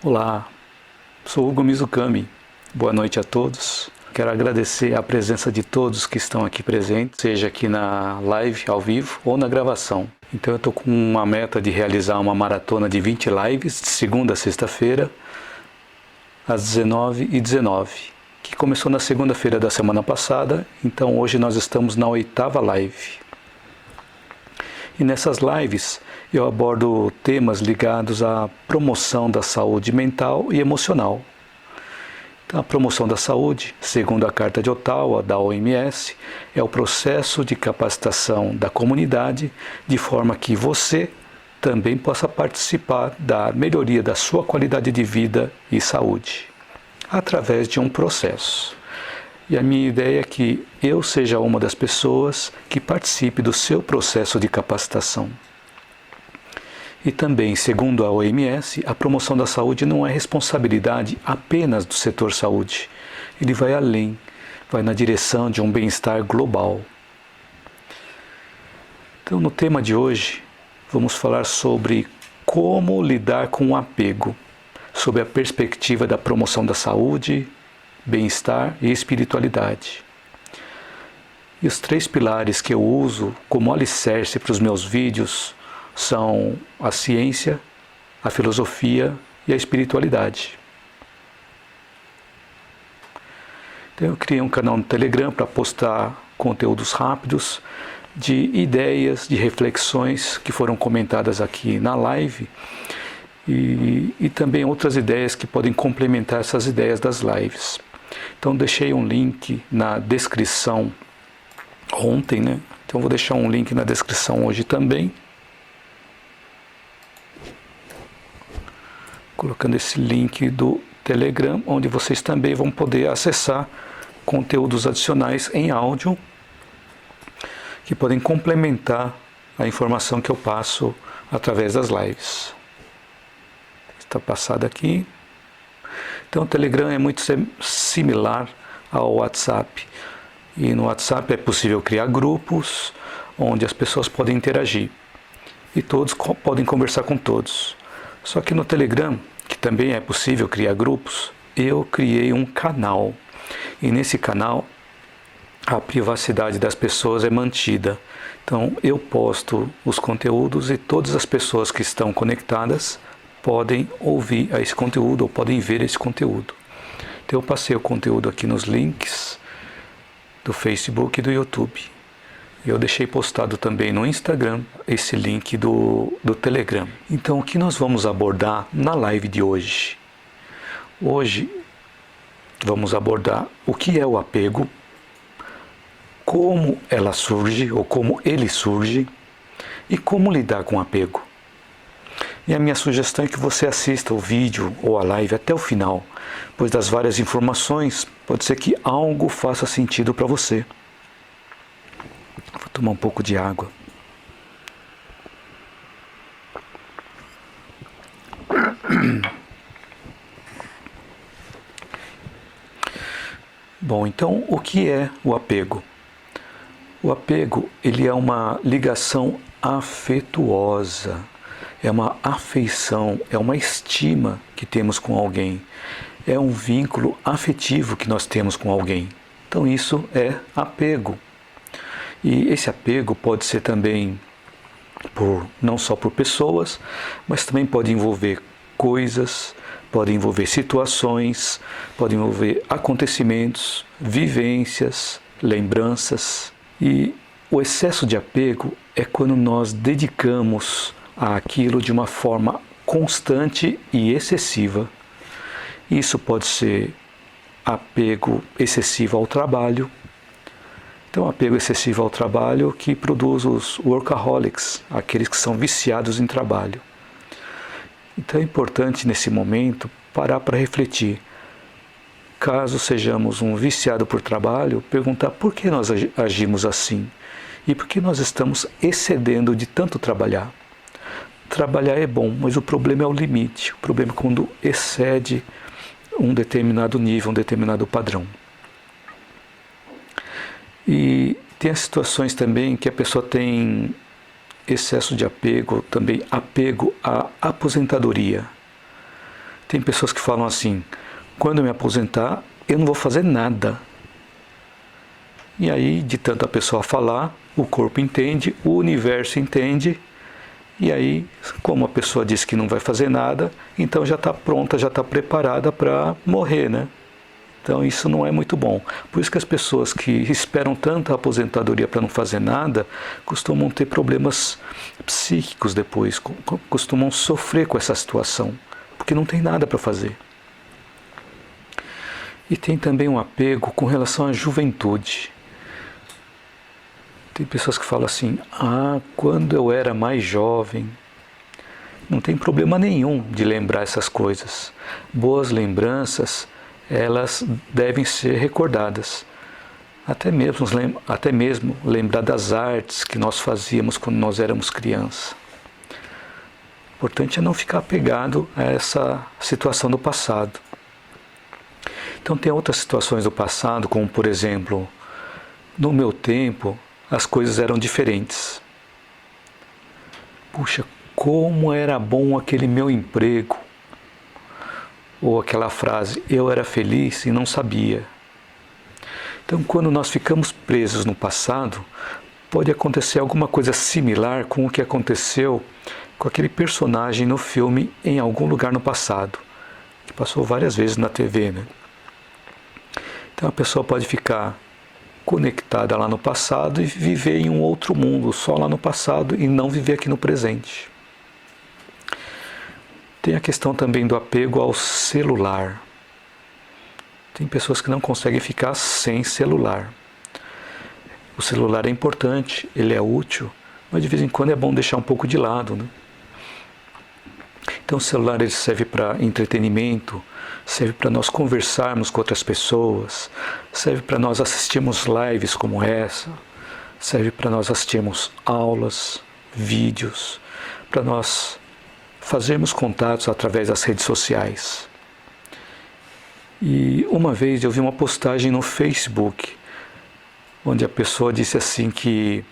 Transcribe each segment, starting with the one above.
Olá, sou Hugo Mizukami. Boa noite a todos. Quero agradecer a presença de todos que estão aqui presentes, seja aqui na live ao vivo ou na gravação. Então eu estou com uma meta de realizar uma maratona de 20 lives, de segunda a sexta-feira, às 19h19, que começou na segunda-feira da semana passada, então hoje nós estamos na 8ª live. E nessas lives eu abordo temas ligados à promoção da saúde mental e emocional. Então, a promoção da saúde, segundo a Carta de Ottawa da OMS, é o processo de capacitação da comunidade de forma que você também possa participar da melhoria da sua qualidade de vida e saúde, através de um processo. E a minha ideia é que eu seja uma das pessoas que participe do seu processo de capacitação. E também, segundo a OMS, a promoção da saúde não é responsabilidade apenas do setor saúde. Ele vai além, vai na direção de um bem-estar global. Então, no tema de hoje, vamos falar sobre como lidar com o apego, sob a perspectiva da promoção da saúde, bem-estar e espiritualidade. E os 3 pilares que eu uso como alicerce para os meus vídeos são a ciência, a filosofia e a espiritualidade. Então eu criei um canal no Telegram para postar conteúdos rápidos de ideias, de reflexões que foram comentadas aqui na live e também outras ideias que podem complementar essas ideias das lives. Então deixei um link na descrição ontem, né? Então vou deixar um link na descrição hoje também. Colocando esse link do Telegram, onde vocês também vão poder acessar conteúdos adicionais em áudio que podem complementar a informação que eu passo através das lives. Está passado aqui. Então o Telegram é muito similar ao WhatsApp. E no WhatsApp é possível criar grupos onde as pessoas podem interagir. E todos podem conversar com todos. Só que no Telegram, que também é possível criar grupos, eu criei um canal. E nesse canal, a privacidade das pessoas é mantida. Então eu posto os conteúdos e todas as pessoas que estão conectadas podem ouvir esse conteúdo ou podem ver esse conteúdo. Então eu passei o conteúdo aqui nos links do Facebook e do YouTube. Eu deixei postado também no Instagram esse link do Telegram. Então o que nós vamos abordar na live de hoje? Hoje vamos abordar o que é o apego, como ela surge ou como ele surge e como lidar com o apego. E a minha sugestão é que você assista o vídeo ou a live até o final, pois das várias informações pode ser que algo faça sentido para você. Vou tomar um pouco de água. Bom, então o que é o apego? O apego, ele é uma ligação afetuosa. É uma afeição, é uma estima que temos com alguém. É um vínculo afetivo que nós temos com alguém. Então isso é apego. E esse apego pode ser também não só por pessoas, mas também pode envolver coisas, pode envolver situações, pode envolver acontecimentos, vivências, lembranças. E o excesso de apego é quando nós dedicamos àquilo de uma forma constante e excessiva. Isso pode ser apego excessivo ao trabalho. Então, apego excessivo ao trabalho que produz os workaholics, aqueles que são viciados em trabalho. Então é importante nesse momento parar para refletir. Caso sejamos um viciado por trabalho, perguntar por que nós agimos assim e por que nós estamos excedendo de tanto trabalhar. Trabalhar é bom, mas o problema é o limite. O problema é quando excede um determinado nível, um determinado padrão. E tem as situações também que a pessoa tem excesso de apego, também apego à aposentadoria. Tem pessoas que falam assim, quando eu me aposentar, eu não vou fazer nada. E aí, de tanto a pessoa falar, o corpo entende, o universo entende, e aí, como a pessoa disse que não vai fazer nada, então já está pronta, já está preparada para morrer, né? Então isso não é muito bom. Por isso que as pessoas que esperam tanto a aposentadoria para não fazer nada, costumam ter problemas psíquicos depois, costumam sofrer com essa situação, porque não tem nada para fazer. E tem também um apego com relação à juventude. Tem pessoas que falam assim, quando eu era mais jovem, não tem problema nenhum de lembrar essas coisas. Boas lembranças, elas devem ser recordadas. Até mesmo lembrar das artes que nós fazíamos quando nós éramos crianças. O importante é não ficar apegado a essa situação do passado. Então tem outras situações do passado, como por exemplo, no meu tempo as coisas eram diferentes. Puxa, como era bom aquele meu emprego. Ou aquela frase, eu era feliz e não sabia. Então, quando nós ficamos presos no passado, pode acontecer alguma coisa similar com o que aconteceu com aquele personagem no filme Em Algum Lugar no Passado, que passou várias vezes na TV, né? Então, a pessoa pode ficar conectada lá no passado e viver em um outro mundo, só lá no passado, e não viver aqui no presente. Tem a questão também do apego ao celular. Tem pessoas que não conseguem ficar sem celular. O celular é importante, ele é útil, mas de vez em quando é bom deixar um pouco de lado, né? Então o celular ele serve para entretenimento, serve para nós conversarmos com outras pessoas, serve para nós assistirmos lives como essa, serve para nós assistirmos aulas, vídeos, para nós fazermos contatos através das redes sociais. E uma vez eu vi uma postagem no Facebook, onde a pessoa disse assim que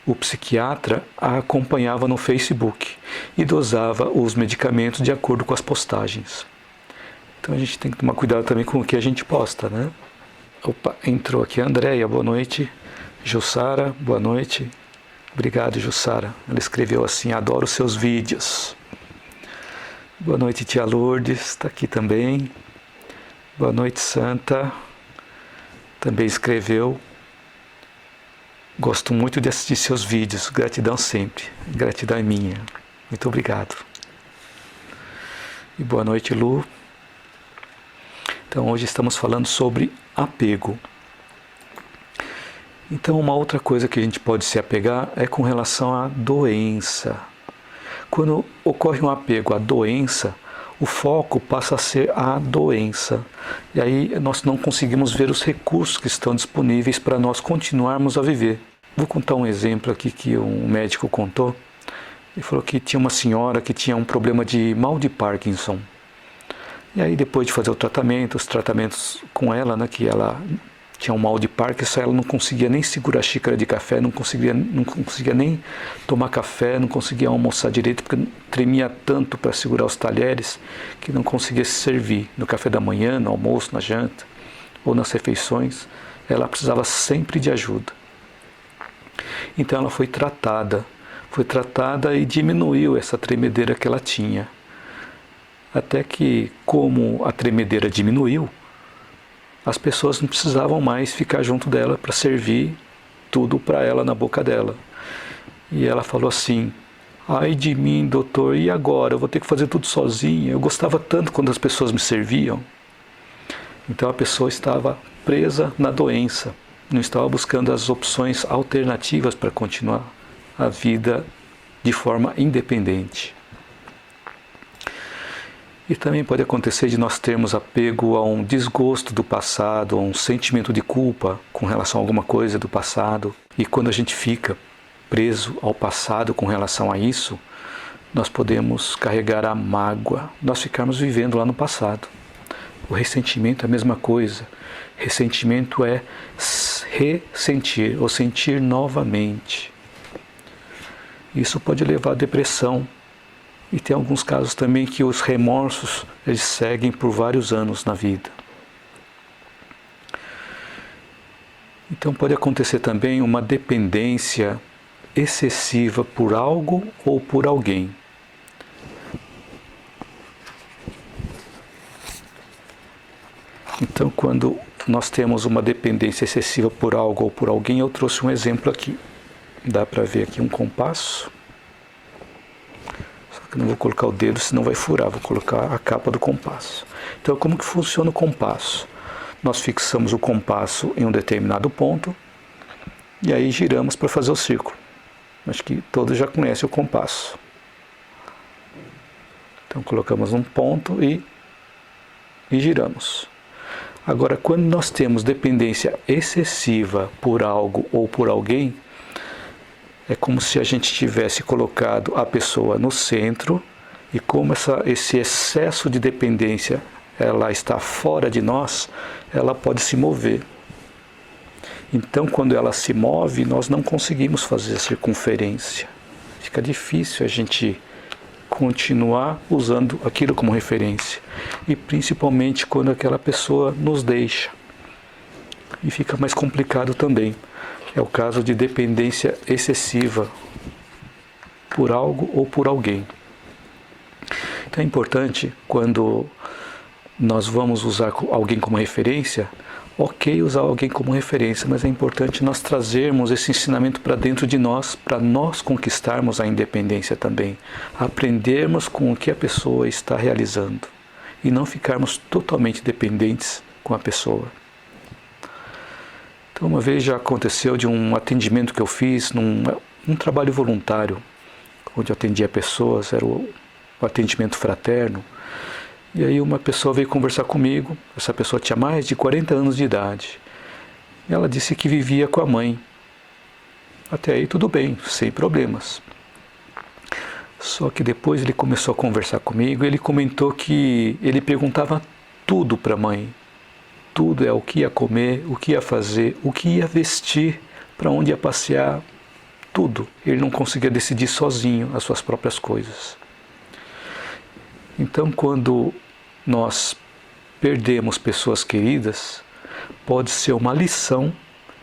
o psiquiatra a acompanhava no Facebook e dosava os medicamentos de acordo com as postagens. Então a gente tem que tomar cuidado também com o que a gente posta, né? Opa, entrou aqui a Andréia, boa noite. Jussara, boa noite. Obrigado, Jussara. Ela escreveu assim, adoro seus vídeos. Boa noite, tia Lourdes, está aqui também. Boa noite, Santa. Também escreveu. Gosto muito de assistir seus vídeos. Gratidão sempre. Gratidão é minha. Muito obrigado. E boa noite, Lu. Então, hoje estamos falando sobre apego. Então, uma outra coisa que a gente pode se apegar é com relação à doença. Quando ocorre um apego à doença, o foco passa a ser a doença. E aí nós não conseguimos ver os recursos que estão disponíveis para nós continuarmos a viver. Vou contar um exemplo aqui que um médico contou. Ele falou que tinha uma senhora que tinha um problema de mal de Parkinson. E aí depois de fazer os tratamentos com ela, né, que ela tinha um mal de Parkinson, ela não conseguia nem segurar a xícara de café, não conseguia nem tomar café, não conseguia almoçar direito, porque tremia tanto para segurar os talheres que não conseguia se servir no café da manhã, no almoço, na janta ou nas refeições. Ela precisava sempre de ajuda. Então ela foi tratada e diminuiu essa tremedeira que ela tinha. Até que, como a tremedeira diminuiu, as pessoas não precisavam mais ficar junto dela para servir tudo para ela na boca dela. E ela falou assim, ai de mim, doutor, e agora? Eu vou ter que fazer tudo sozinha. Eu gostava tanto quando as pessoas me serviam. Então a pessoa estava presa na doença, não estava buscando as opções alternativas para continuar a vida de forma independente. E também pode acontecer de nós termos apego a um desgosto do passado, a um sentimento de culpa com relação a alguma coisa do passado. E quando a gente fica preso ao passado com relação a isso, nós podemos carregar a mágoa, nós ficarmos vivendo lá no passado. O ressentimento é a mesma coisa. Ressentimento é ressentir ou sentir novamente. Isso pode levar à depressão E tem alguns casos também que os remorsos eles seguem por vários anos na vida. Então pode acontecer também uma dependência excessiva por algo ou por alguém. Então, quando nós temos uma dependência excessiva por algo ou por alguém, eu trouxe um exemplo aqui. Dá para ver aqui um compasso. Só que não vou colocar o dedo, senão vai furar. Vou colocar a capa do compasso. Então, como que funciona o compasso? Nós fixamos o compasso em um determinado ponto e aí giramos para fazer o círculo. Acho que todos já conhecem o compasso. Então, colocamos um ponto e giramos. Agora, quando nós temos dependência excessiva por algo ou por alguém, é como se a gente tivesse colocado a pessoa no centro e como esse excesso de dependência ela está fora de nós, ela pode se mover. Então, quando ela se move, nós não conseguimos fazer a circunferência. Fica difícil a gente continuar usando aquilo como referência. E principalmente quando aquela pessoa nos deixa. E fica mais complicado também. É o caso de dependência excessiva por algo ou por alguém. Então é importante, quando nós vamos usar alguém como referência, ok usar alguém como referência, mas é importante nós trazermos esse ensinamento para dentro de nós, para nós conquistarmos a independência também, aprendermos com o que a pessoa está realizando e não ficarmos totalmente dependentes com a pessoa. Então, uma vez já aconteceu de um atendimento que eu fiz num trabalho voluntário, onde eu atendia pessoas, era o atendimento fraterno. E aí uma pessoa veio conversar comigo, essa pessoa tinha mais de 40 anos de idade. E ela disse que vivia com a mãe. Até aí tudo bem, sem problemas. Só que depois ele começou a conversar comigo e ele comentou que ele perguntava tudo para a mãe. Tudo é o que ia comer, o que ia fazer, o que ia vestir, para onde ia passear, tudo. Ele não conseguia decidir sozinho as suas próprias coisas. Então, quando nós perdemos pessoas queridas, pode ser uma lição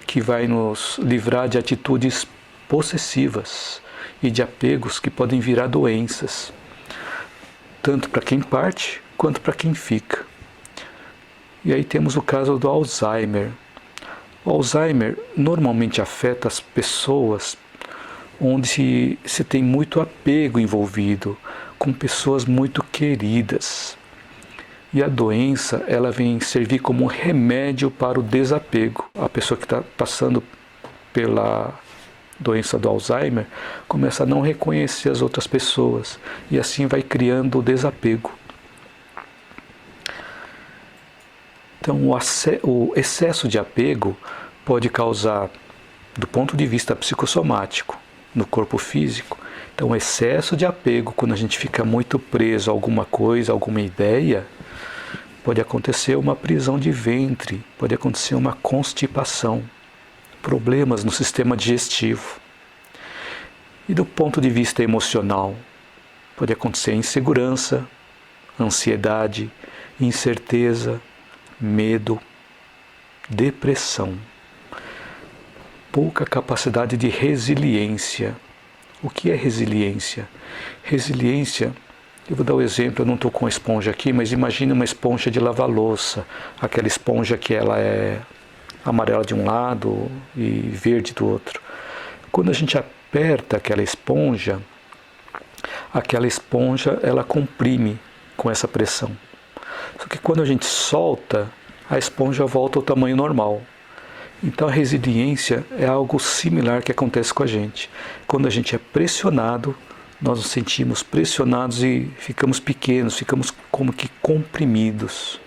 que vai nos livrar de atitudes possessivas e de apegos que podem virar doenças, tanto para quem parte quanto para quem fica. E aí temos o caso do Alzheimer. O Alzheimer normalmente afeta as pessoas onde se tem muito apego envolvido, com pessoas muito queridas. E a doença, ela vem servir como um remédio para o desapego. A pessoa que está passando pela doença do Alzheimer começa a não reconhecer as outras pessoas e assim vai criando o desapego. Então, o excesso de apego pode causar, do ponto de vista psicossomático, no corpo físico. Então, o excesso de apego, quando a gente fica muito preso a alguma coisa, a alguma ideia, pode acontecer uma prisão de ventre, pode acontecer uma constipação, problemas no sistema digestivo. E do ponto de vista emocional, pode acontecer insegurança, ansiedade, incerteza, medo, depressão, pouca capacidade de resiliência. O que é resiliência? Resiliência, eu vou dar o exemplo, eu não estou com a esponja aqui, mas imagine uma esponja de lavar louça, aquela esponja que ela é amarela de um lado e verde do outro. Quando a gente aperta aquela esponja ela comprime com essa pressão. Só que quando a gente solta, a esponja volta ao tamanho normal. Então a resiliência é algo similar que acontece com a gente. Quando a gente é pressionado, nós nos sentimos pressionados e ficamos pequenos, ficamos como que comprimidos.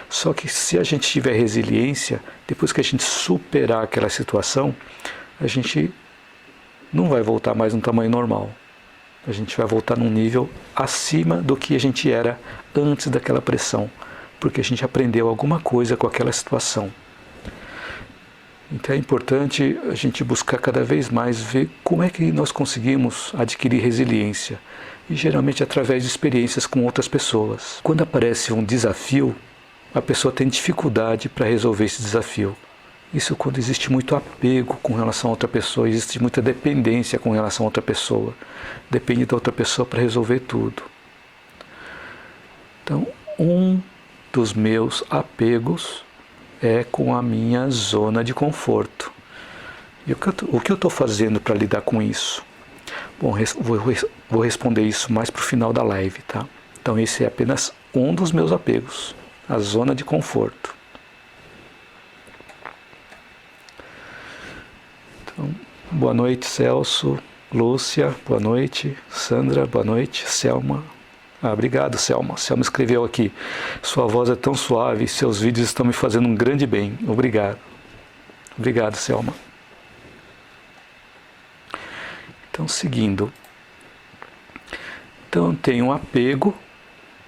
Só que se a gente tiver resiliência, depois que a gente superar aquela situação, a gente não vai voltar mais no tamanho normal. A gente vai voltar num nível acima do que a gente era antes daquela pressão, porque a gente aprendeu alguma coisa com aquela situação. Então é importante a gente buscar cada vez mais ver como é que nós conseguimos adquirir resiliência. E geralmente através de experiências com outras pessoas. Quando aparece um desafio, a pessoa tem dificuldade para resolver esse desafio. Isso quando existe muito apego com relação a outra pessoa, existe muita dependência com relação a outra pessoa. Depende da outra pessoa para resolver tudo. Então, um dos meus apegos é com a minha zona de conforto. E o que eu estou fazendo para lidar com isso? Bom, vou responder isso mais para o final da live, tá? Então esse é apenas um dos meus apegos, a zona de conforto. Então, boa noite, Celso, Lúcia, boa noite, Sandra, boa noite, Selma. Obrigado, Selma. Selma escreveu aqui, sua voz é tão suave, seus vídeos estão me fazendo um grande bem. Obrigado. Obrigado, Selma. Então, seguindo. Então, tem um apego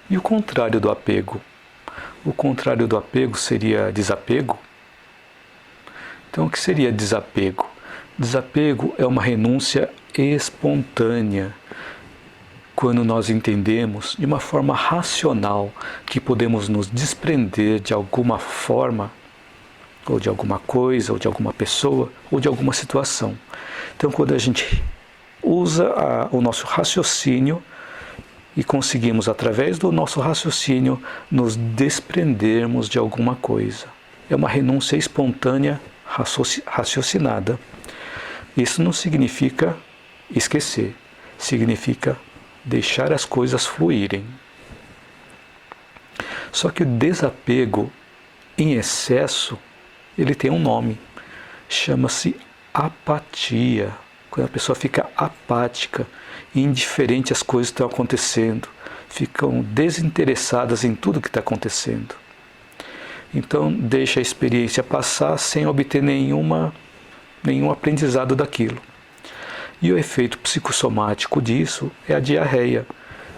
e o contrário do apego. O contrário do apego seria desapego. Então, o que seria desapego? Desapego é uma renúncia espontânea. Quando nós entendemos de uma forma racional que podemos nos desprender de alguma forma, ou de alguma coisa, ou de alguma pessoa, ou de alguma situação. Então, quando a gente usa o nosso raciocínio e conseguimos, através do nosso raciocínio, nos desprendermos de alguma coisa. É uma renúncia espontânea, raciocinada. Isso não significa esquecer, significa deixar as coisas fluírem. Só que o desapego em excesso, ele tem um nome, chama-se apatia. Quando a pessoa fica apática, indiferente às coisas que estão acontecendo, ficam desinteressadas em tudo que está acontecendo. Então deixa a experiência passar sem obter nenhum aprendizado daquilo. E o efeito psicossomático disso é a diarreia.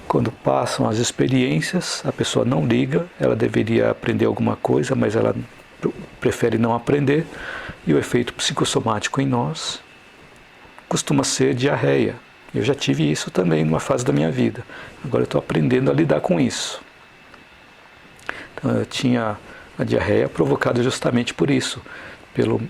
Quando passam as experiências, a pessoa não liga, ela deveria aprender alguma coisa, mas ela prefere não aprender, e o efeito psicossomático em nós costuma ser diarreia. Eu já tive isso também numa fase da minha vida. Agora eu estou aprendendo a lidar com isso. Então, eu tinha a diarreia provocada justamente por isso,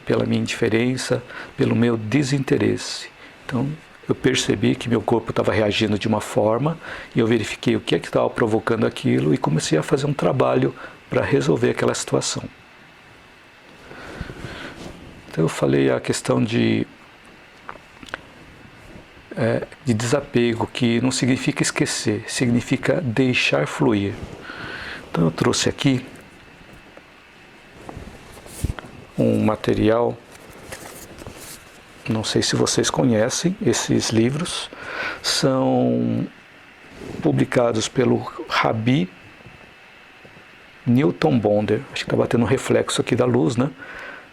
pela minha indiferença, pelo meu desinteresse. Então, eu percebi que meu corpo estava reagindo de uma forma e eu verifiquei o que é que estava provocando aquilo e comecei a fazer um trabalho para resolver aquela situação. Então, eu falei a questão de desapego, que não significa esquecer, significa deixar fluir. Então eu trouxe aqui um material, não sei se vocês conhecem esses livros, são publicados pelo Rabbi Newton Bonder, acho que está batendo um reflexo aqui da luz, né?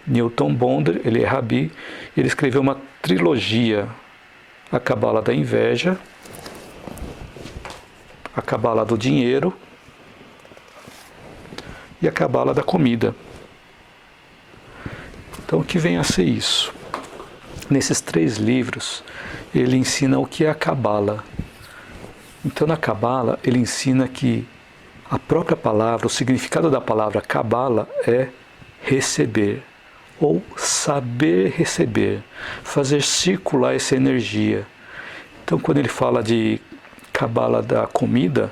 Newton Bonder, ele é Rabbi, ele escreveu uma trilogia, a Cabala da Inveja, a Cabala do Dinheiro e a Cabala da Comida. Então, o que vem a ser isso? Nesses 3 livros, ele ensina o que é a Cabala. Então, na Cabala, ele ensina que a própria palavra, o significado da palavra Cabala é receber, ou saber receber, fazer circular essa energia. Então, quando ele fala de Cabala da comida,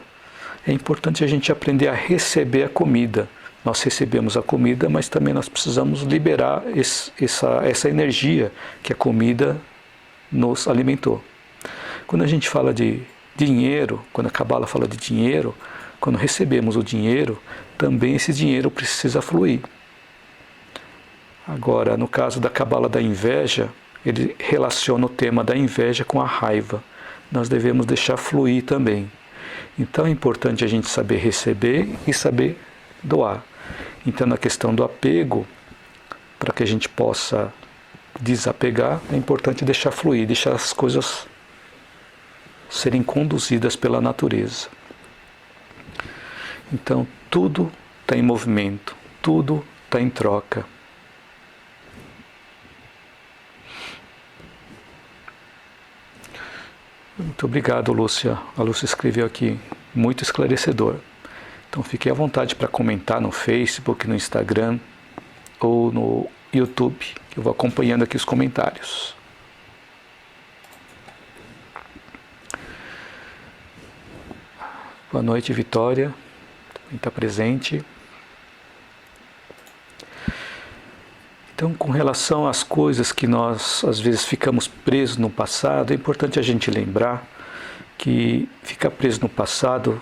é importante a gente aprender a receber a comida. Nós recebemos a comida, mas também nós precisamos liberar essa energia que a comida nos alimentou. Quando a gente fala de dinheiro, quando a Cabala fala de dinheiro, quando recebemos o dinheiro, também esse dinheiro precisa fluir. Agora, no caso da Cabala da Inveja, ele relaciona o tema da inveja com a raiva. Nós devemos deixar fluir também. Então é importante a gente saber receber e saber doar. Então, na questão do apego, para que a gente possa desapegar, é importante deixar fluir, deixar as coisas serem conduzidas pela natureza. Então, tudo está em movimento, tudo está em troca. Muito obrigado, Lúcia. A Lúcia escreveu aqui, muito esclarecedor. Então fique à vontade para comentar no Facebook, no Instagram ou no YouTube, que eu vou acompanhando aqui os comentários. Boa noite, Vitória, também está presente. Então, com relação às coisas que nós, às vezes, ficamos presos no passado, é importante a gente lembrar que ficar preso no passado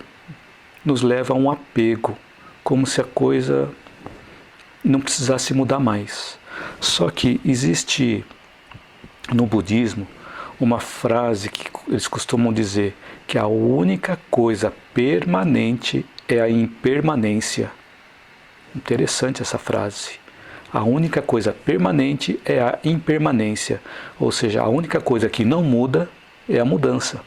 nos leva a um apego, como se a coisa não precisasse mudar mais. Só que existe no budismo uma frase que eles costumam dizer que a única coisa permanente é a impermanência. Interessante essa frase. A única coisa permanente é a impermanência, ou seja, a única coisa que não muda é a mudança.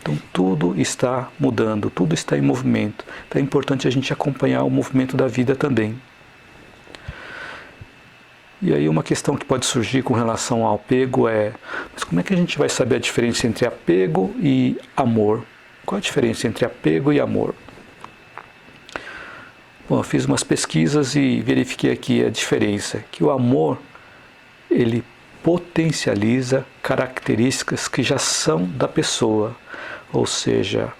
Então tudo está mudando, tudo está em movimento. Então é importante a gente acompanhar o movimento da vida também. E aí uma questão que pode surgir com relação ao apego é, mas como é que a gente vai saber a diferença entre apego e amor? Qual a diferença entre apego e amor? Bom, eu fiz umas pesquisas e verifiquei aqui a diferença, que o amor, ele potencializa características que já são da pessoa, ou seja,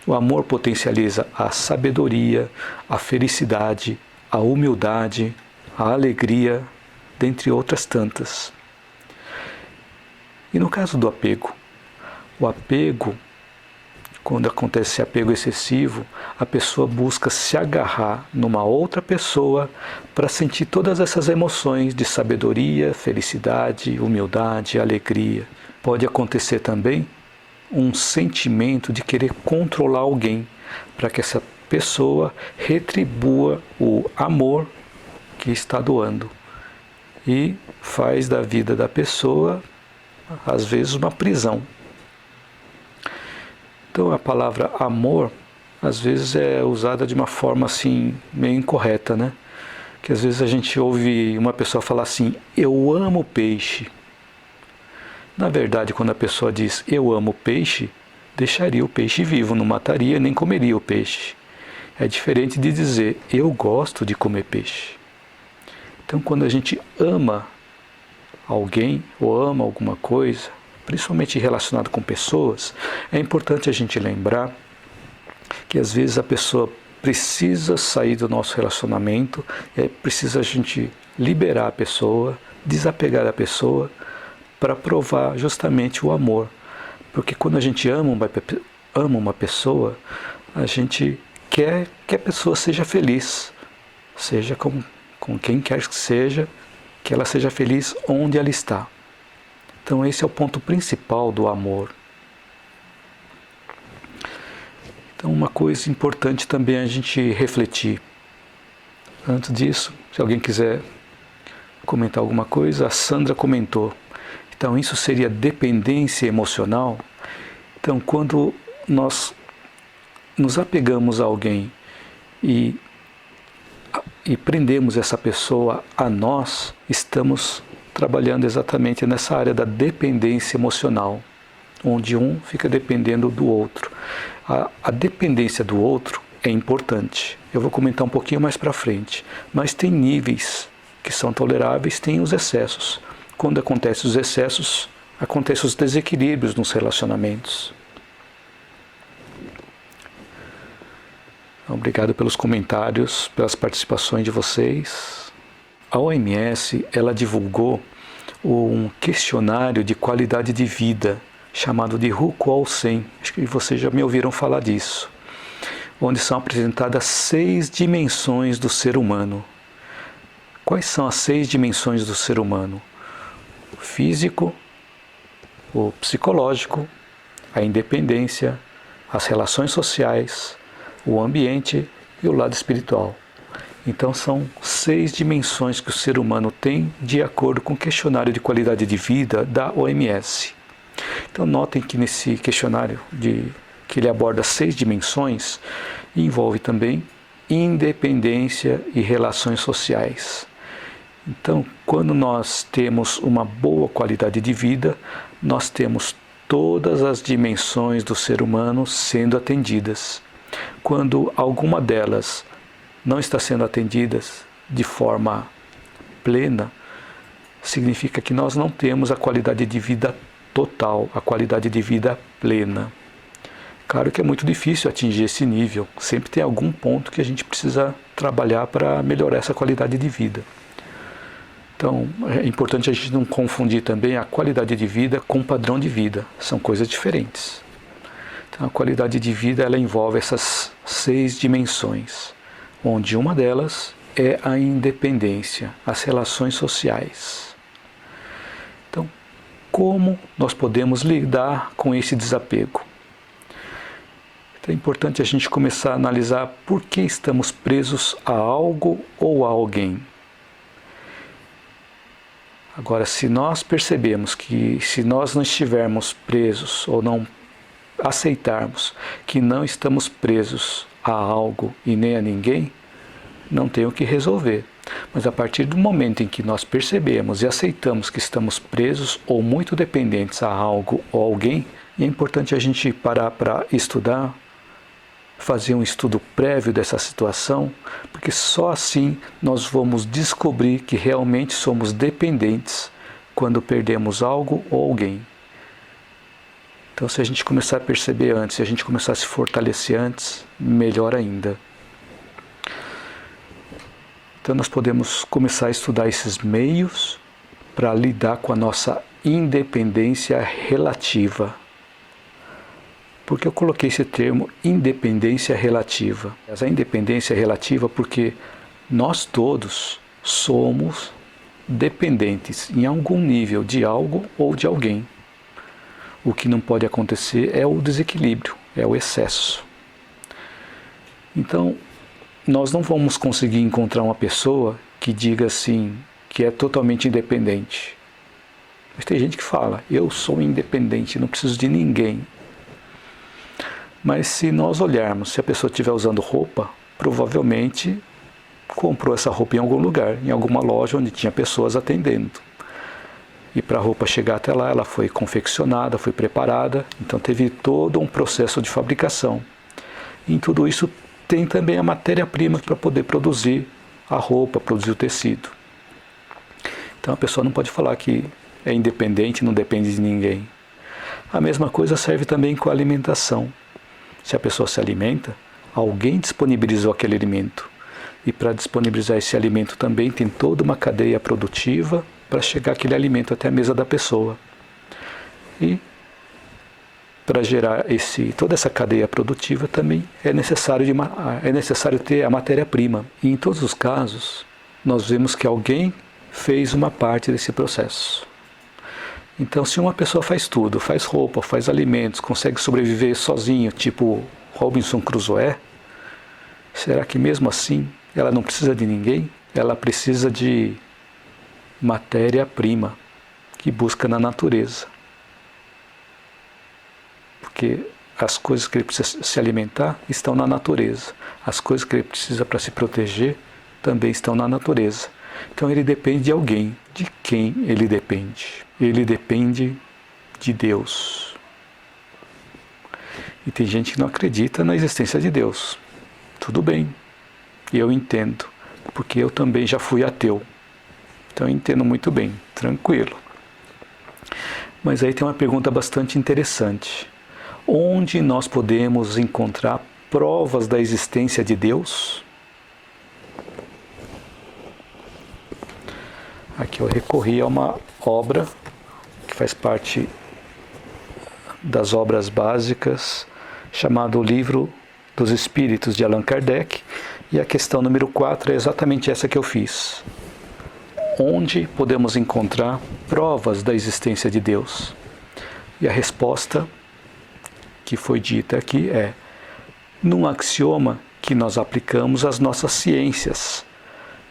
o amor potencializa a sabedoria, a felicidade, a humildade, a alegria, dentre outras tantas. E no caso do apego, o apego, quando acontece esse apego excessivo, a pessoa busca se agarrar numa outra pessoa para sentir todas essas emoções de sabedoria, felicidade, humildade, alegria. Pode acontecer também um sentimento de querer controlar alguém, para que essa pessoa retribua o amor que está doando. E faz da vida da pessoa, às vezes, uma prisão. Então a palavra amor, às vezes é usada de uma forma assim, meio incorreta, né? Que às vezes a gente ouve uma pessoa falar assim, eu amo peixe. Na verdade, quando a pessoa diz eu amo peixe, deixaria o peixe vivo, não mataria nem comeria o peixe. É diferente de dizer eu gosto de comer peixe. Então quando a gente ama alguém ou ama alguma coisa, principalmente relacionado com pessoas, é importante a gente lembrar que às vezes a pessoa precisa sair do nosso relacionamento, precisa a gente liberar a pessoa, desapegar da pessoa, para provar justamente o amor. Porque quando a gente ama uma pessoa, a gente quer que a pessoa seja feliz, seja com quem quer que seja, que ela seja feliz onde ela está. Então esse é o ponto principal do amor. Então uma coisa importante também é a gente refletir. Antes disso, se alguém quiser comentar alguma coisa, a Sandra comentou. Então isso seria dependência emocional. Então quando nós nos apegamos a alguém e prendemos essa pessoa a nós, estamos trabalhando exatamente nessa área da dependência emocional, onde um fica dependendo do outro. A dependência do outro é importante. Eu vou comentar um pouquinho mais para frente, mas tem níveis que são toleráveis, tem os excessos. Quando acontecem os excessos, acontecem os desequilíbrios nos relacionamentos. Obrigado pelos comentários, pelas participações de vocês. A OMS, ela divulgou um questionário de qualidade de vida, chamado de Rukwal 100. Acho que vocês já me ouviram falar disso. Onde são apresentadas 6 dimensões do ser humano. Quais são as 6 dimensões do ser humano? O físico, o psicológico, a independência, as relações sociais, o ambiente e o lado espiritual. Então são 6 dimensões que o ser humano tem de acordo com o questionário de qualidade de vida da OMS. Então notem que nesse questionário que ele aborda 6 dimensões, envolve também independência e relações sociais. Então, quando nós temos uma boa qualidade de vida, nós temos todas as dimensões do ser humano sendo atendidas. Quando alguma delas não está sendo atendidas de forma plena, significa que nós não temos a qualidade de vida total, a qualidade de vida plena. Claro que é muito difícil atingir esse nível, sempre tem algum ponto que a gente precisa trabalhar para melhorar essa qualidade de vida. Então, é importante a gente não confundir também a qualidade de vida com o padrão de vida, são coisas diferentes. Então, a qualidade de vida ela envolve essas 6 dimensões, onde uma delas é a independência, as relações sociais. Então, como nós podemos lidar com esse desapego? Então, é importante a gente começar a analisar por que estamos presos a algo ou a alguém. Agora, se nós percebemos que se nós não estivermos presos ou não aceitarmos que não estamos presos a algo e nem a ninguém, não tem o que resolver. Mas a partir do momento em que nós percebemos e aceitamos que estamos presos ou muito dependentes a algo ou alguém, é importante a gente parar para estudar, fazer um estudo prévio dessa situação, porque só assim nós vamos descobrir que realmente somos dependentes quando perdemos algo ou alguém. Então, se a gente começar a perceber antes, se a gente começar a se fortalecer antes, melhor ainda. Então, nós podemos começar a estudar esses meios para lidar com a nossa independência relativa. Por que eu coloquei esse termo independência relativa? A independência relativa porque nós todos somos dependentes em algum nível de algo ou de alguém. O que não pode acontecer é o desequilíbrio, é o excesso. Então, nós não vamos conseguir encontrar uma pessoa que diga assim, que é totalmente independente. Mas tem gente que fala, eu sou independente, não preciso de ninguém. Mas se nós olharmos, se a pessoa estiver usando roupa, provavelmente comprou essa roupa em algum lugar, em alguma loja onde tinha pessoas atendendo. E para a roupa chegar até lá, ela foi confeccionada, foi preparada, então teve todo um processo de fabricação. E em tudo isso tem também a matéria-prima para poder produzir a roupa, produzir o tecido. Então a pessoa não pode falar que é independente, não depende de ninguém. A mesma coisa serve também com a alimentação. Se a pessoa se alimenta, alguém disponibilizou aquele alimento. E para disponibilizar esse alimento também tem toda uma cadeia produtiva para chegar aquele alimento até a mesa da pessoa. E para gerar toda essa cadeia produtiva também é necessário ter a matéria-prima. E em todos os casos, nós vemos que alguém fez uma parte desse processo. Então, se uma pessoa faz tudo, faz roupa, faz alimentos, consegue sobreviver sozinho, tipo Robinson Crusoe, será que mesmo assim ela não precisa de ninguém? Ela precisa de matéria-prima que busca na natureza. Porque as coisas que ele precisa se alimentar estão na natureza. As coisas que ele precisa para se proteger também estão na natureza. Então ele depende de alguém. De quem ele depende? Ele depende de Deus. E tem gente que não acredita na existência de Deus. Tudo bem, eu entendo, porque eu também já fui ateu. Então eu entendo muito bem, tranquilo. Mas aí tem uma pergunta bastante interessante. Onde nós podemos encontrar provas da existência de Deus? Aqui eu recorri a uma obra que faz parte das obras básicas, chamado O Livro dos Espíritos, de Allan Kardec, e a questão número 4 é exatamente essa que eu fiz. Onde podemos encontrar provas da existência de Deus? E a resposta que foi dita aqui é: num axioma que nós aplicamos às nossas ciências,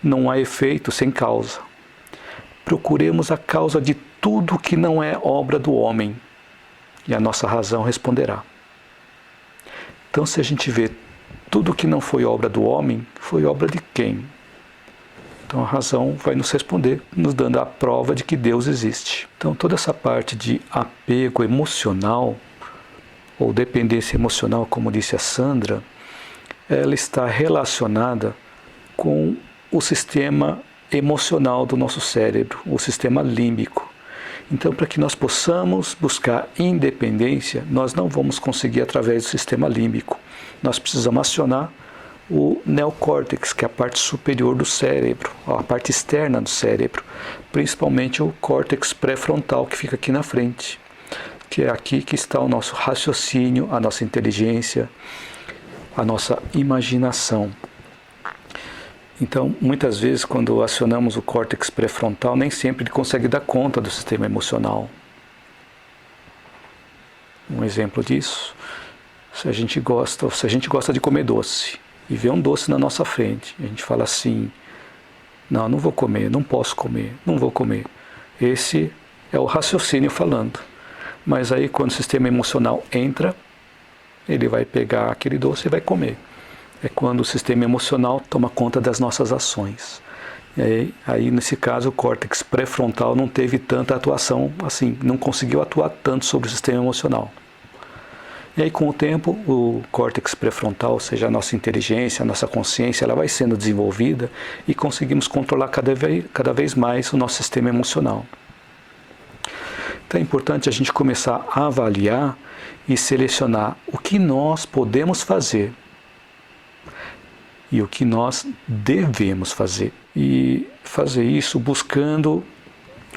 não há efeito sem causa. Procuremos a causa de tudo que não é obra do homem, e a nossa razão responderá. Então, se a gente vê tudo que não foi obra do homem, foi obra de quem? Então a razão vai nos responder, nos dando a prova de que Deus existe. Então toda essa parte de apego emocional, ou dependência emocional, como disse a Sandra, ela está relacionada com o sistema emocional do nosso cérebro, o sistema límbico. Então, para que nós possamos buscar independência, nós não vamos conseguir através do sistema límbico. Nós precisamos acionar o neocórtex, que é a parte superior do cérebro, a parte externa do cérebro, principalmente o córtex pré-frontal, que fica aqui na frente, que é aqui que está o nosso raciocínio, a nossa inteligência, a nossa imaginação. Então, muitas vezes, quando acionamos o córtex pré-frontal, nem sempre ele consegue dar conta do sistema emocional. Um exemplo disso, se a gente gosta de comer doce, e vê um doce na nossa frente, a gente fala assim, não vou comer, não posso comer, não vou comer. Esse é o raciocínio falando. Mas aí quando o sistema emocional entra, ele vai pegar aquele doce e vai comer. É quando o sistema emocional toma conta das nossas ações. E aí nesse caso o córtex pré-frontal não teve tanta atuação assim, não conseguiu atuar tanto sobre o sistema emocional. E aí, com o tempo, o córtex pré-frontal, ou seja, a nossa inteligência, a nossa consciência, ela vai sendo desenvolvida e conseguimos controlar cada vez mais o nosso sistema emocional. Então é importante a gente começar a avaliar e selecionar o que nós podemos fazer e o que nós devemos fazer. E fazer isso buscando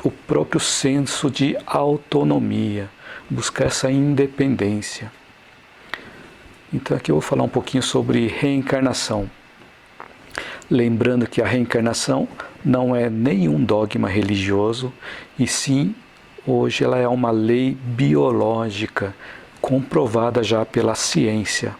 o próprio senso de autonomia, buscar essa independência. Então aqui eu vou falar um pouquinho sobre reencarnação. Lembrando que a reencarnação não é nenhum dogma religioso, e sim, hoje ela é uma lei biológica, comprovada já pela ciência.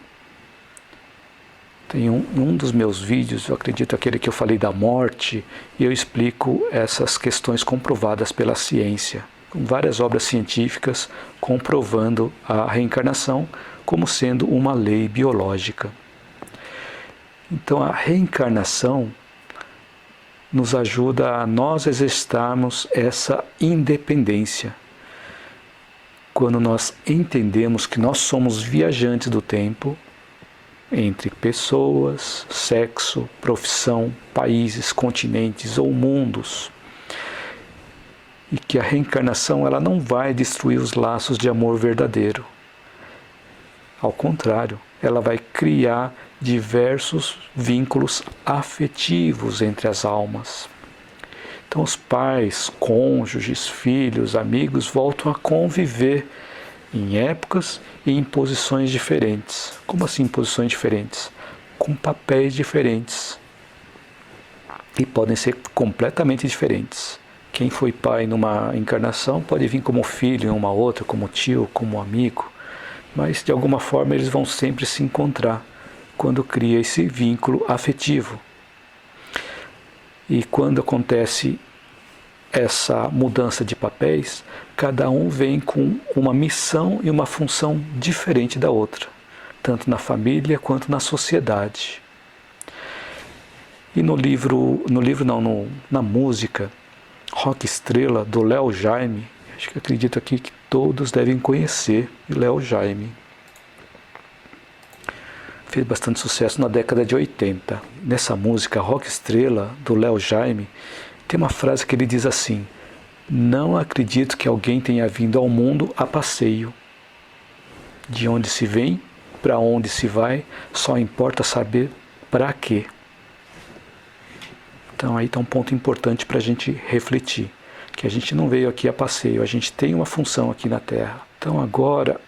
Tem um dos meus vídeos, eu acredito aquele que eu falei da morte, e eu explico essas questões comprovadas pela ciência, com várias obras científicas comprovando a reencarnação como sendo uma lei biológica. Então a reencarnação nos ajuda a nós exercitarmos essa independência. Quando nós entendemos que nós somos viajantes do tempo, entre pessoas, sexo, profissão, países, continentes ou mundos, e que a reencarnação ela não vai destruir os laços de amor verdadeiro. Ao contrário, ela vai criar diversos vínculos afetivos entre as almas. Então os pais, cônjuges, filhos, amigos voltam a conviver em épocas e em posições diferentes. Como assim posições diferentes? Com papéis diferentes. E podem ser completamente diferentes. Quem foi pai numa encarnação pode vir como filho em uma outra, como tio, como amigo. Mas de alguma forma eles vão sempre se encontrar quando cria esse vínculo afetivo. E quando acontece essa mudança de papéis, cada um vem com uma missão e uma função diferente da outra, tanto na família quanto na sociedade. E na música Rock Estrela, do Léo Jaime, acredito aqui que todos devem conhecer Léo Jaime. Fez bastante sucesso na década de 80. Nessa música Rock Estrela, do Léo Jaime, tem uma frase que ele diz assim: não acredito que alguém tenha vindo ao mundo a passeio. De onde se vem, para onde se vai, só importa saber para quê. Então aí está um ponto importante para a gente refletir, que a gente não veio aqui a passeio, a gente tem uma função aqui na Terra. Então agora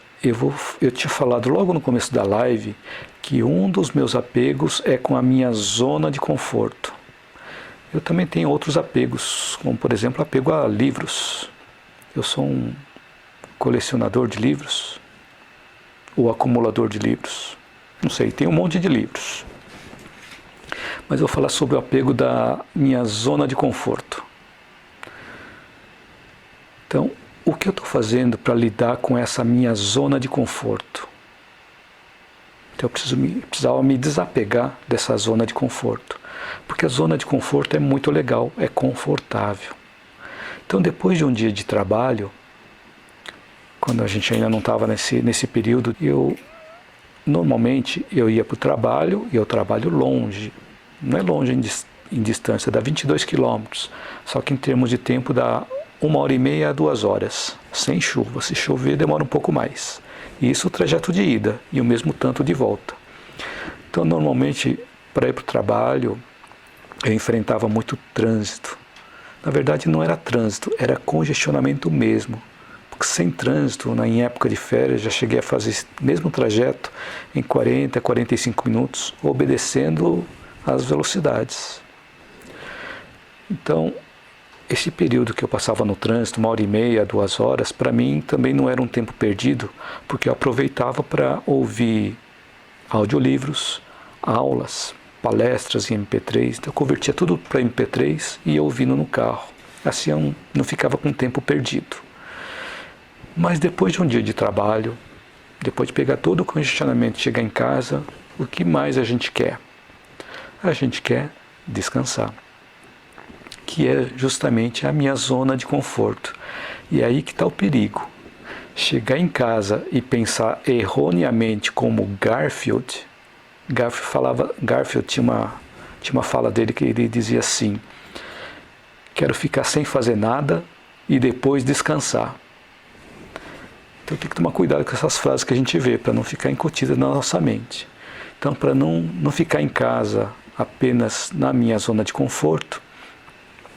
eu tinha falado logo no começo da live que um dos meus apegos é com a minha zona de conforto. Eu também tenho outros apegos, como por exemplo apego a livros. Eu sou um colecionador de livros, ou acumulador de livros, não sei, tem um monte de livros. Mas eu vou falar sobre o apego da minha zona de conforto. Então, o que eu estou fazendo para lidar com essa minha zona de conforto? Então eu precisava me desapegar dessa zona de conforto. Porque a zona de conforto é muito legal, é confortável. Então, depois de um dia de trabalho, quando a gente ainda não estava nesse período, normalmente eu ia para o trabalho, e eu trabalho longe, não é longe em distância, dá 22 quilômetros, só que em termos de tempo dá 1h30 a 2 horas, sem chuva. Se chover demora um pouco mais. E isso o trajeto de ida e o mesmo tanto de volta. Então, normalmente, para ir para o trabalho, eu enfrentava muito trânsito. Na verdade, não era trânsito, era congestionamento mesmo. Porque sem trânsito, em época de férias, já cheguei a fazer esse mesmo trajeto em 40, 45 minutos, obedecendo às velocidades. Então, esse período que eu passava no trânsito, 1h30, 2 horas, para mim também não era um tempo perdido, porque eu aproveitava para ouvir audiolivros, aulas, palestras em MP3, então eu convertia tudo para MP3 e ia ouvindo no carro. Assim eu não ficava com tempo perdido. Mas depois de um dia de trabalho, depois de pegar todo o congestionamento e chegar em casa, o que mais a gente quer? A gente quer descansar, que é justamente a minha zona de conforto. E é aí que está o perigo. Chegar em casa e pensar erroneamente como Garfield tinha uma fala dele que ele dizia assim: quero ficar sem fazer nada e depois descansar. Então tem que tomar cuidado com essas frases que a gente vê, para não ficar incutida na nossa mente. Então, para não ficar em casa apenas na minha zona de conforto,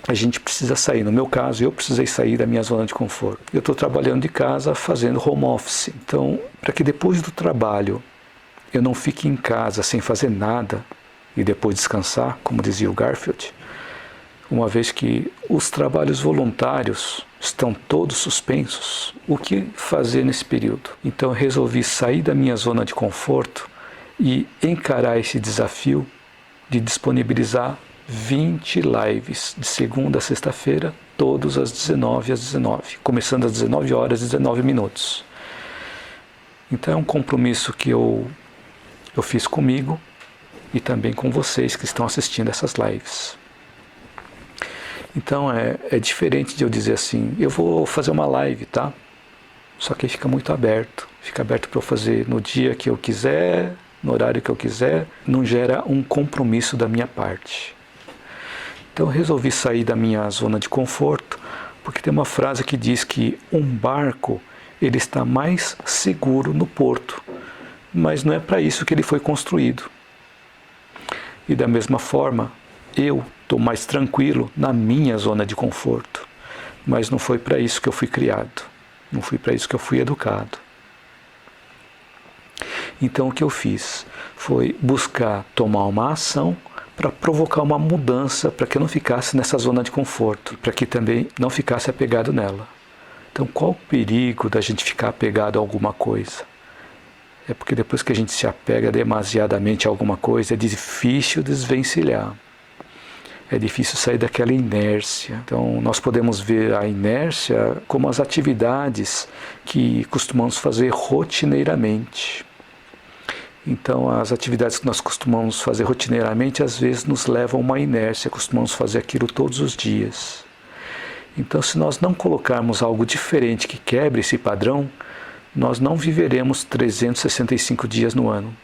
a gente precisa sair. No meu caso, eu precisei sair da minha zona de conforto. Eu estou trabalhando de casa, fazendo home office. Então, para que depois do trabalho eu não fique em casa sem fazer nada e depois descansar, como dizia o Garfield, uma vez que os trabalhos voluntários estão todos suspensos, o que fazer nesse período? Então eu resolvi sair da minha zona de conforto e encarar esse desafio de disponibilizar 20 lives de segunda a sexta-feira, todos às 19 às 19, começando às 19 horas e 19 minutos. Então é um compromisso que eu fiz comigo e também com vocês que estão assistindo essas lives. Então é diferente de eu dizer assim, eu vou fazer uma live, tá? Só que fica muito aberto. Fica aberto para eu fazer no dia que eu quiser, no horário que eu quiser. Não gera um compromisso da minha parte. Então eu resolvi sair da minha zona de conforto, porque tem uma frase que diz que um barco ele está mais seguro no porto. Mas não é para isso que ele foi construído. E da mesma forma, eu estou mais tranquilo na minha zona de conforto, mas não foi para isso que eu fui criado, não foi para isso que eu fui educado. Então o que eu fiz foi buscar tomar uma ação para provocar uma mudança, para que eu não ficasse nessa zona de conforto, para que também não ficasse apegado nela. Então qual o perigo da gente ficar apegado a alguma coisa? É porque depois que a gente se apega demasiadamente a alguma coisa, é difícil desvencilhar. É difícil sair daquela inércia. Então, nós podemos ver a inércia como as atividades que costumamos fazer rotineiramente. Então, as atividades que nós costumamos fazer rotineiramente, às vezes nos levam a uma inércia, costumamos fazer aquilo todos os dias. Então, se nós não colocarmos algo diferente que quebre esse padrão, nós não viveremos 365 dias no ano.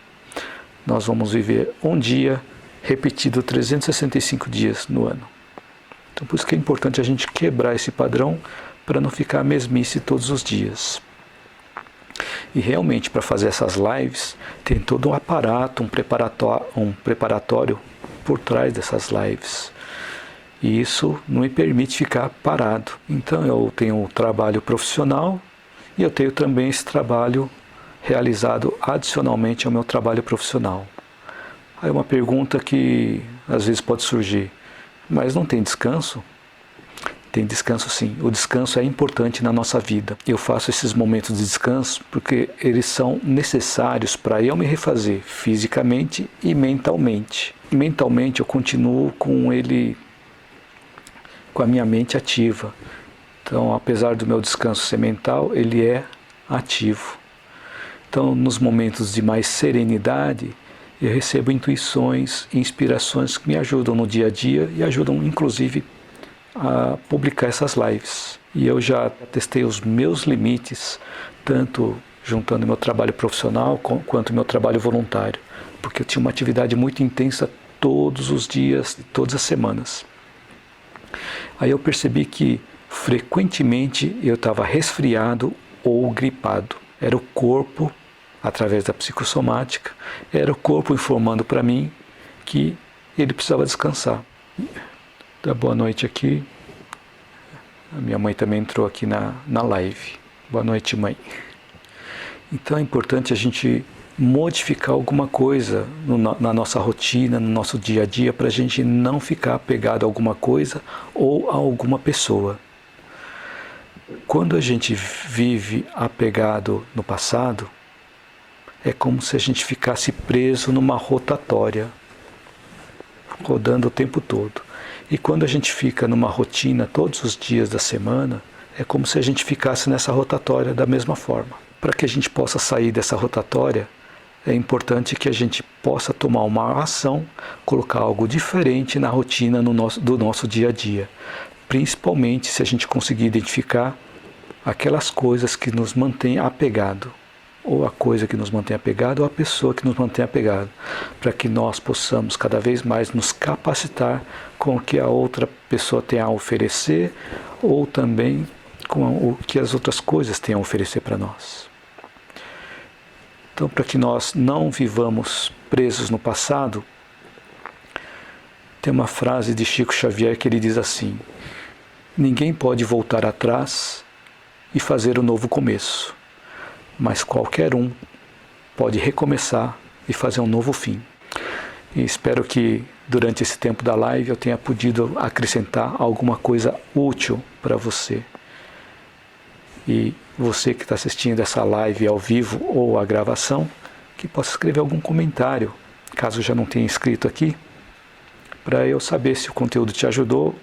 Nós vamos viver um dia repetido 365 dias no ano. Então, por isso que é importante a gente quebrar esse padrão para não ficar a mesmice todos os dias. E realmente, para fazer essas lives, tem todo um aparato, um preparatório por trás dessas lives. E isso não me permite ficar parado. Então, eu tenho um trabalho profissional e eu tenho também esse trabalho realizado adicionalmente ao meu trabalho profissional. Aí uma pergunta que às vezes pode surgir, mas não tem descanso? Tem descanso sim, o descanso é importante na nossa vida. Eu faço esses momentos de descanso porque eles são necessários para eu me refazer fisicamente e mentalmente. Mentalmente eu continuo com a minha mente ativa. Então, apesar do meu descanso ser mental, ele é ativo. Então, nos momentos de mais serenidade, e eu recebo intuições, inspirações que me ajudam no dia a dia e ajudam inclusive a publicar essas lives. E eu já testei os meus limites, tanto juntando meu trabalho profissional quanto meu trabalho voluntário, porque eu tinha uma atividade muito intensa todos os dias, todas as semanas. Aí eu percebi que frequentemente eu estava resfriado ou gripado. Era o corpo, através da psicossomática, era o corpo informando para mim que ele precisava descansar. Dá boa noite aqui. A minha mãe também entrou aqui na live. Boa noite, mãe. Então é importante a gente modificar alguma coisa na nossa rotina, no nosso dia a dia, para a gente não ficar apegado a alguma coisa ou a alguma pessoa. Quando a gente vive apegado no passado, é como se a gente ficasse preso numa rotatória, rodando o tempo todo. E quando a gente fica numa rotina todos os dias da semana, é como se a gente ficasse nessa rotatória da mesma forma. Para que a gente possa sair dessa rotatória, é importante que a gente possa tomar uma ação, colocar algo diferente na rotina do nosso dia a dia. Principalmente se a gente conseguir identificar aquelas coisas que nos mantêm apegado, ou a coisa que nos mantém apegado, ou a pessoa que nos mantém apegado, para que nós possamos cada vez mais nos capacitar com o que a outra pessoa tem a oferecer, ou também com o que as outras coisas têm a oferecer para nós. Então, para que nós não vivamos presos no passado, tem uma frase de Chico Xavier que ele diz assim: ninguém pode voltar atrás e fazer um novo começo, mas qualquer um pode recomeçar e fazer um novo fim. E espero que durante esse tempo da live eu tenha podido acrescentar alguma coisa útil para você. E você que está assistindo essa live ao vivo ou a gravação, que possa escrever algum comentário, caso já não tenha escrito aqui, para eu saber se o conteúdo te ajudou,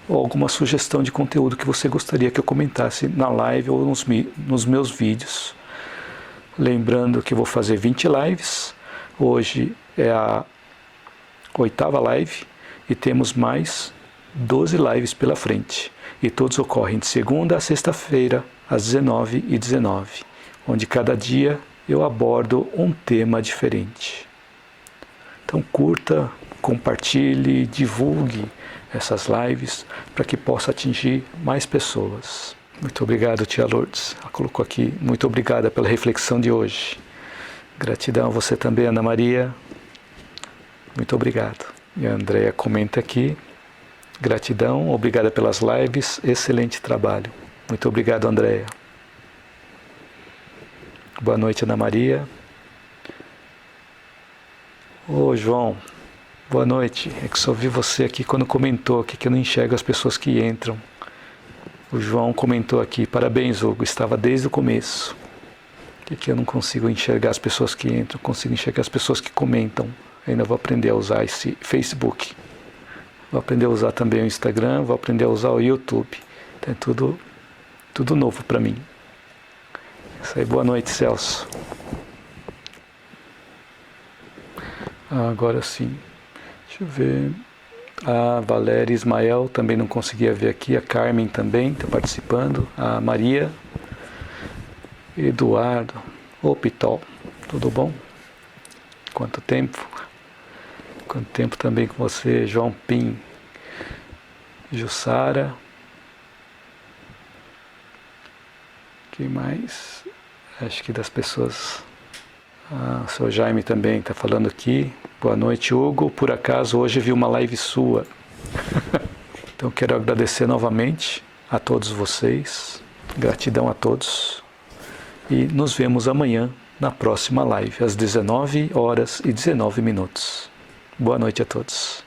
ou alguma sugestão de conteúdo que você gostaria que eu comentasse na live ou nos meus vídeos. Lembrando que eu vou fazer 20 lives, hoje é a 8ª live e temos mais 12 lives pela frente. E todos ocorrem de segunda a sexta-feira, às 19h19, onde cada dia eu abordo um tema diferente. Então curta, compartilhe, divulgue essas lives para que possa atingir mais pessoas. Muito obrigado, tia Lourdes. Ela colocou aqui, muito obrigada pela reflexão de hoje. Gratidão a você também, Ana Maria. Muito obrigado. E a Andréia comenta aqui, gratidão, obrigada pelas lives, excelente trabalho. Muito obrigado, Andréia. Boa noite, Ana Maria. Ô, João, boa noite. É que só vi você aqui quando comentou aqui que eu não enxergo as pessoas que entram. O João comentou aqui, parabéns, Hugo, estava desde o começo. Que eu não consigo enxergar as pessoas que entram, consigo enxergar as pessoas que comentam. Ainda vou aprender a usar esse Facebook. Vou aprender a usar também o Instagram, vou aprender a usar o YouTube. Então é tudo novo para mim. Isso aí, boa noite, Celso. Agora sim, deixa eu ver. A Valéria Ismael também não conseguia ver aqui. A Carmen também está participando. A Maria. Eduardo. Ô, Pitol, tudo bom? Quanto tempo? Quanto tempo também com você, João Pim. Jussara. Quem mais? Acho que das pessoas... o seu Jaime também está falando aqui. Boa noite, Hugo. Por acaso, hoje vi uma live sua. Então, quero agradecer novamente a todos vocês. Gratidão a todos. E nos vemos amanhã na próxima live, às 19h19. Boa noite a todos.